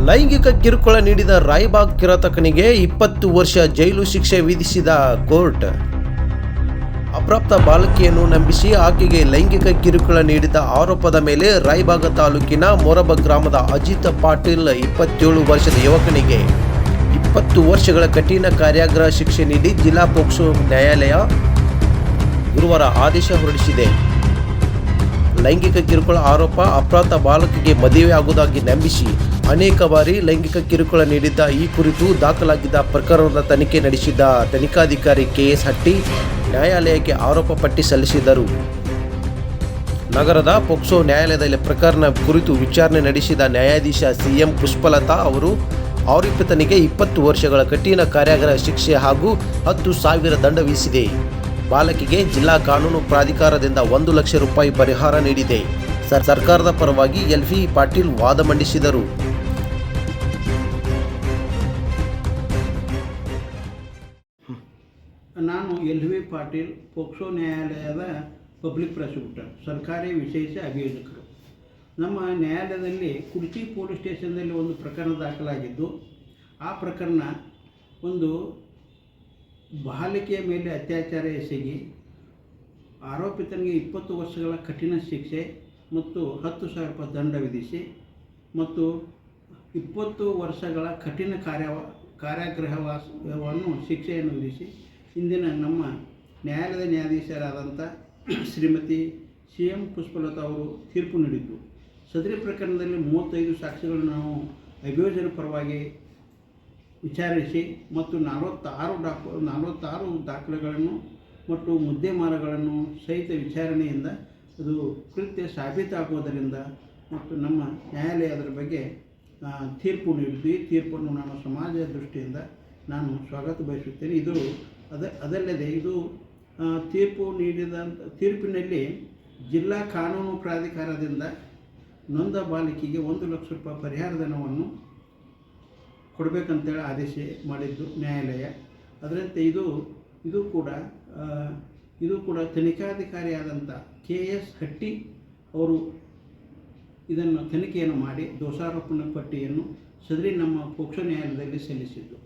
ಲೈಂಗಿಕ ಕಿರುಕುಳ ನೀಡಿದ ರಾಯಬಾಗ್ ಕಿರಾತಕನಿಗೆ 20 ವರ್ಷ ಜೈಲು ಶಿಕ್ಷೆ ವಿಧಿಸಿದ ಕೋರ್ಟ್. ಅಪ್ರಾಪ್ತ ಬಾಲಕಿಯನ್ನು ನಂಬಿಸಿ ಆಕೆಗೆ ಲೈಂಗಿಕ ಕಿರುಕುಳ ನೀಡಿದ ಆರೋಪದ ಮೇಲೆ ರಾಯಬಾಗ ತಾಲೂಕಿನ ಮೊರಬ ಗ್ರಾಮದ ಅಜಿತ್ ಪಾಟೀಲ್ 27 ವರ್ಷದ ಯುವಕನಿಗೆ 20 ವರ್ಷಗಳ ಕಠಿಣ ಕಾರ್ಯಾಗಾರ ಶಿಕ್ಷೆ ನೀಡಿ ಜಿಲ್ಲಾ ಪೋಕ್ಸೋ ನ್ಯಾಯಾಲಯ ಗುರುವಾರ ಆದೇಶ ಹೊರಡಿಸಿದೆ. ಲೈಂಗಿಕ ಕಿರುಕುಳ ಆರೋಪ: ಅಪ್ರಾಪ್ತ ಬಾಲಕಿಗೆ ಮದುವೆಯಾಗುವುದಾಗಿ ನಂಬಿಸಿ ಅನೇಕ ಬಾರಿ ಲೈಂಗಿಕ ಕಿರುಕುಳ ನೀಡಿದ್ದ ಈ ಕುರಿತು ದಾಖಲಾಗಿದ್ದ ಪ್ರಕರಣದ ತನಿಖೆ ನಡೆಸಿದ್ದ ತನಿಖಾಧಿಕಾರಿ ಕೆಎಸ್ ಹಟ್ಟಿ ನ್ಯಾಯಾಲಯಕ್ಕೆ ಆರೋಪ ಪಟ್ಟಿ ಸಲ್ಲಿಸಿದರು. ನಗರದ ಪೋಕ್ಸೋ ನ್ಯಾಯಾಲಯದಲ್ಲಿ ಪ್ರಕರಣ ಕುರಿತು ವಿಚಾರಣೆ ನಡೆಸಿದ ನ್ಯಾಯಾಧೀಶ ಸಿಎಂ ಪುಷ್ಪಲತಾ ಅವರು ಆರೋಪಿತನಿಗೆ 20 ವರ್ಷಗಳ ಕಠಿಣ ಕಾರ್ಯಾಗಾರ ಶಿಕ್ಷೆ ಹಾಗೂ 10,000 ದಂಡ ವಿಧಿಸಿದೆ. ಬಾಲಕಿಗೆ ಜಿಲ್ಲಾ ಕಾನೂನು ಪ್ರಾಧಿಕಾರದಿಂದ 1 ಲಕ್ಷ ರೂಪಾಯಿ ಪರಿಹಾರ ನೀಡಿದೆ. ಸರ್ಕಾರದ ಪರವಾಗಿ ಎಲ್.ವಿ. ಪಾಟೀಲ್ ವಾದ ಮಂಡಿಸಿದರು. ನಾನು ಎಲ್.ವಿ. ಪಾಟೀಲ್, ಪೋಕ್ಸೋ ನ್ಯಾಯಾಲಯದ ಪಬ್ಲಿಕ್ ಪ್ರಾಸಿಕ್ಯೂಟರ್, ಸರ್ಕಾರಿ ವಿಶೇಷ ಅಭಿಯೋಜಕರು. ನಮ್ಮ ನ್ಯಾಯಾಲಯದಲ್ಲಿ ಕುರ್ಚಿ ಪೊಲೀಸ್ ಸ್ಟೇಷನ್ನಲ್ಲಿ ಒಂದು ಪ್ರಕರಣ ದಾಖಲಾಗಿದ್ದು, ಆ ಪ್ರಕರಣ ಒಂದು ಬಾಲಿಕೆಯ ಮೇಲೆ ಅತ್ಯಾಚಾರ ಎಸಗಿ ಆರೋಪಿತನಿಗೆ 20 ವರ್ಷಗಳ ಕಠಿಣ ಶಿಕ್ಷೆ ಮತ್ತು 10,000 ರೂಪಾಯಿ ದಂಡ ವಿಧಿಸಿ ಮತ್ತು 20 ವರ್ಷಗಳ ಕಠಿಣ ಕಾರಾಗೃಹವನ್ನು ಶಿಕ್ಷೆಯನ್ನು ವಿಧಿಸಿ ಇಂದಿನ ನಮ್ಮ ನ್ಯಾಯಾಲಯದ ನ್ಯಾಯಾಧೀಶರಾದಂಥ ಶ್ರೀಮತಿ ಸಿ.ಎಂ. ಪುಷ್ಪಲತಾ ಅವರು ತೀರ್ಪು ನೀಡಿದ್ದು, ಸದರಿ ಪ್ರಕರಣದಲ್ಲಿ 35 ಸಾಕ್ಷಿಗಳನ್ನು ನಾವು ಅಭಿಯೋಜನೆ ಪರವಾಗಿ ವಿಚಾರಿಸಿ ಮತ್ತು 46 ದಾಖಲೆಗಳನ್ನು ಮತ್ತು ಮುದ್ದೆಮಾರಗಳನ್ನು ಸಹಿತ ವಿಚಾರಣೆಯಿಂದ ಅದು ಕೃತ್ಯ ಸಾಬೀತಾಗುವುದರಿಂದ ಮತ್ತು ನಮ್ಮ ನ್ಯಾಯಾಲಯ ಅದರ ಬಗ್ಗೆ ತೀರ್ಪು ನೀಡಿದ್ದು, ಈ ತೀರ್ಪನ್ನು ನಾನು ಸಮಾಜದ ದೃಷ್ಟಿಯಿಂದ ನಾನು ಸ್ವಾಗತ ಬಯಸುತ್ತೇನೆ. ಇದು ಅದಲ್ಲದೆ ಇದು ತೀರ್ಪಿನಲ್ಲಿ ಜಿಲ್ಲಾ ಕಾನೂನು ಪ್ರಾಧಿಕಾರದಿಂದ ನೊಂದ ಬಾಲಕಿಗೆ 1 ಲಕ್ಷ ರೂಪಾಯಿ ಪರಿಹಾರಧನವನ್ನು ಕೊಡಬೇಕಂತೇಳಿ ಆದೇಶ ಮಾಡಿದ್ದು ನ್ಯಾಯಾಲಯ. ಅದರಂತೆ ಇದು ಕೂಡ ತನಿಖಾಧಿಕಾರಿಯಾದಂಥ ಕೆ.ಎಸ್. ಹಟ್ಟಿ ಅವರು ಇದನ್ನು ತನಿಖೆಯನ್ನು ಮಾಡಿ ದೋಷಾರೋಪಣಾ ಪಟ್ಟಿಯನ್ನು ಸದರಿ ನಮ್ಮ ಪೋಕ್ಸೋ ನ್ಯಾಯಾಲಯದಲ್ಲಿ ಸಲ್ಲಿಸಿದ್ದು.